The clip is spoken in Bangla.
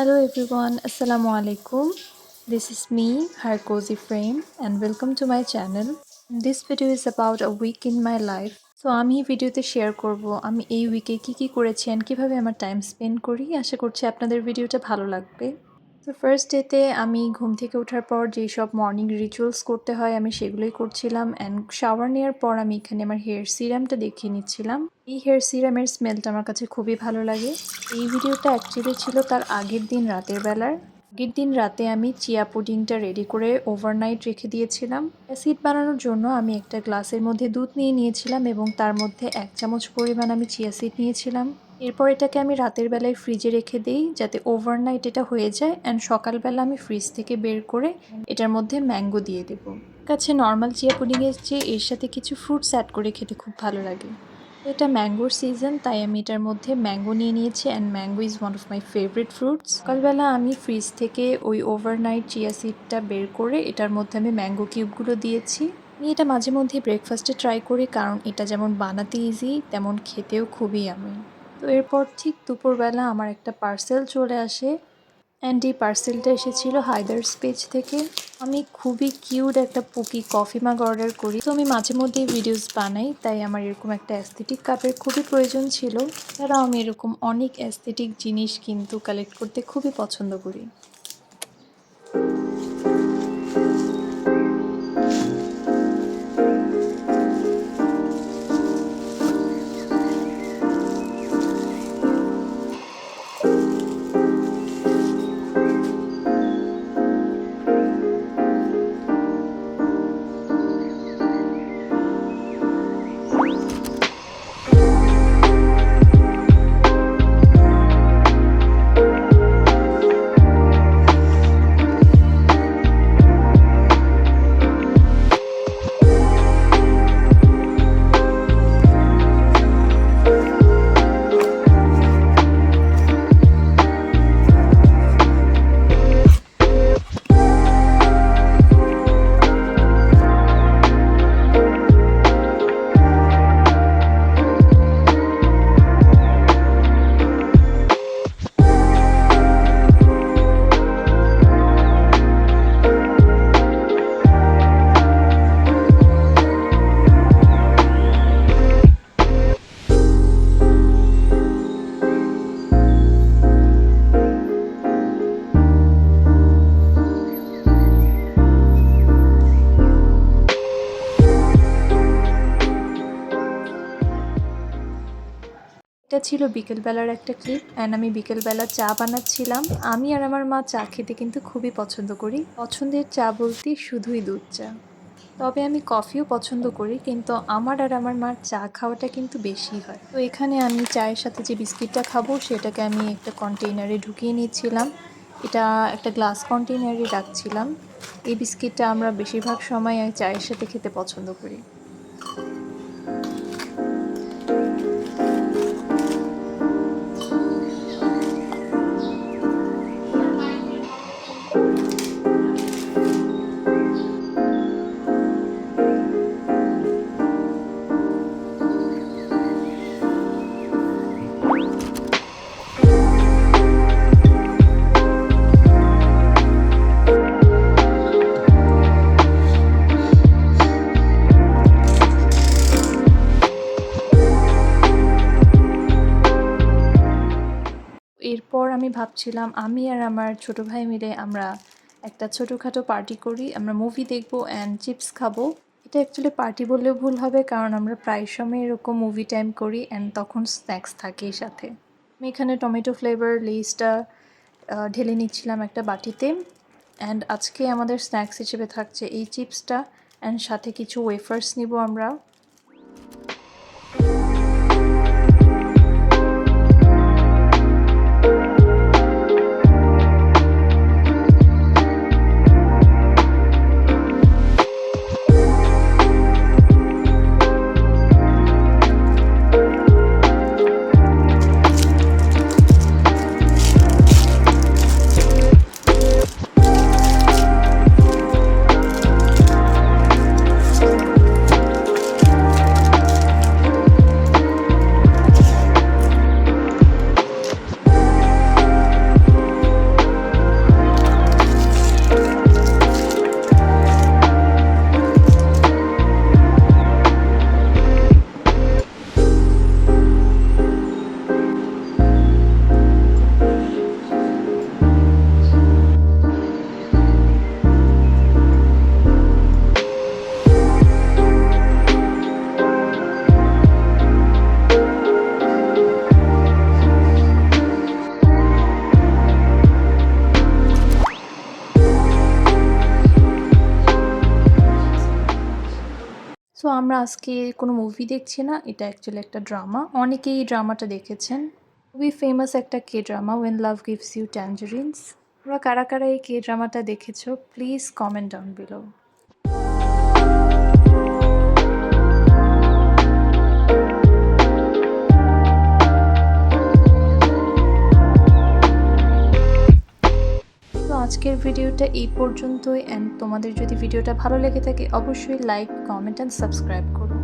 Hello everyone, Assalamu alaikum. This is me, her cozy frame, and welcome to my channel. This video is about a week in my life. So আমি এই ভিডিওতে শেয়ার করব আমি এই উইকে কি করেছি and কিভাবে আমার টাইম স্পেন্ড করি। আশা করছি আপনাদের ভিডিওটা ভালো লাগবে। তো ফার্স্ট ডেতে আমি ঘুম থেকে ওঠার পর যেই সব মর্নিং রিচুয়ালস করতে হয় আমি সেগুলোই করছিলাম অ্যান্ড শাওয়ার নেওয়ার পর আমি এখানে আমার হেয়ার সিরামটা দেখিয়ে নিচ্ছিলাম। এই হেয়ার সিরামের স্মেলটা আমার কাছে খুবই ভালো লাগে। এই ভিডিওটা অ্যাকচুয়ালি ছিল তার আগের দিন রাতের বেলার। আগের দিন রাতে আমি চিয়া পুডিংটা রেডি করে ওভারনাইট রেখে দিয়েছিলাম। অ্যাসিড বানানোর জন্য আমি একটা গ্লাসের মধ্যে দুধ নিয়ে নিয়েছিলাম এবং তার মধ্যে 1 চামচ পরিমাণ আমি চিয়া সিড নিয়েছিলাম। এরপর এটাকে আমি রাতের বেলায় ফ্রিজে রেখে দিই যাতে ওভারনাইট এটা হয়ে যায় অ্যান্ড সকালবেলা আমি ফ্রিজ থেকে বের করে এটার মধ্যে ম্যাঙ্গো দিয়ে দেবো। কাছে নর্মাল চিয়া পুডিংয়ের চেয়ে এর সাথে কিছু ফ্রুটস অ্যাড করে খেতে খুব ভালো লাগে। তো এটা ম্যাঙ্গোর সিজন, তাই আমি এটার মধ্যে ম্যাঙ্গো নিয়ে নিয়েছি and mango is one of my favourite fruits. সকালবেলা আমি ফ্রিজ থেকে ওই ওভারনাইট চিয়া সিডটা বের করে এটার মধ্যে আমি ম্যাঙ্গো কিউবগুলো দিয়েছি। আমি এটা মাঝে মধ্যে ব্রেকফাস্টে ট্রাই করি কারণ এটা যেমন বানাতে ইজি তেমন খেতেও খুবই আমি। তো এরপর ঠিক দুপুরবেলা আমার একটা পার্সেল চলে আসে অ্যান্ড এই পার্সেলটা এসেছিল হায়দার্স পেজ থেকে। আমি খুবই কিউট একটা পুকি কফি মাগ অর্ডার করি। তো আমি মাঝে মধ্যেই ভিডিওস বানাই, তাই আমার এরকম একটা অ্যাস্থেটিক কাপের খুবই প্রয়োজন ছিল। তারাও আমি এরকম অনেক অ্যাস্থেটিক জিনিস কিন্তু কালেক্ট করতে খুবই পছন্দ করি। এটা ছিল বিকেলবেলার একটা ক্লিপ অ্যান্ড আমি বিকেলবেলা চা বানাচ্ছিলাম। আমি আর আমার মা চা খেতে কিন্তু খুবই পছন্দ করি। পছন্দের চা বলতে শুধুই দুধ চা। তবে আমি কফিও পছন্দ করি, কিন্তু আমার আর আমার মার চা খাওয়াটা কিন্তু বেশি হয়। তো এখানে আমি চায়ের সাথে যে বিস্কিটটা খাবো সেটাকে আমি একটা কন্টেইনারে ঢুকিয়ে নিচ্ছিলাম। এটা একটা গ্লাস কন্টেইনারে রাখছিলাম। এই বিস্কিটটা আমরা বেশিরভাগ সময় চায়ের সাথে খেতে পছন্দ করি। এরপর আমি ভাবছিলাম আমি আর আমার ছোট ভাই মিলে আমরা একটা ছোটোখাটো পার্টি করি, আমরা মুভি দেখবো অ্যান্ড চিপস খাবো। এটা অ্যাকচুয়ালি পার্টি বললেও ভুল হবে কারণ আমরা প্রায় সময় এরকম মুভি টাইম করি অ্যান্ড তখন স্ন্যাক্স থাকে সাথে। আমি এখানে টমেটো ফ্লেভার লেসটা ঢেলে নিচ্ছিলাম একটা বাটিতে অ্যান্ড আজকে আমাদের স্ন্যাক্স হিসেবে থাকছে এই চিপসটা অ্যান্ড সাথে কিছু ওয়েফার্স নিব আমরা। সো আমরা আজকে কোনো মুভি দেখছি না, এটা অ্যাকচুয়ালি একটা ড্রামা। অনেকেই এই ড্রামাটা দেখেছেন। খুবই ফেমাস একটা K drama, when love gives you tangerines. তোমরা কারা কারা এই কে ড্রামাটা দেখেছো প্লিজ কমেন্ট ডাউন বিলো। তো আজকের ভিডিওটা এই পর্যন্তই, অ্যান্ড তোমাদের যদি ভিডিওটা ভালো লেগে থাকে অবশ্যই লাইক, কমেন্ট অ্যান্ড সাবস্ক্রাইব করো।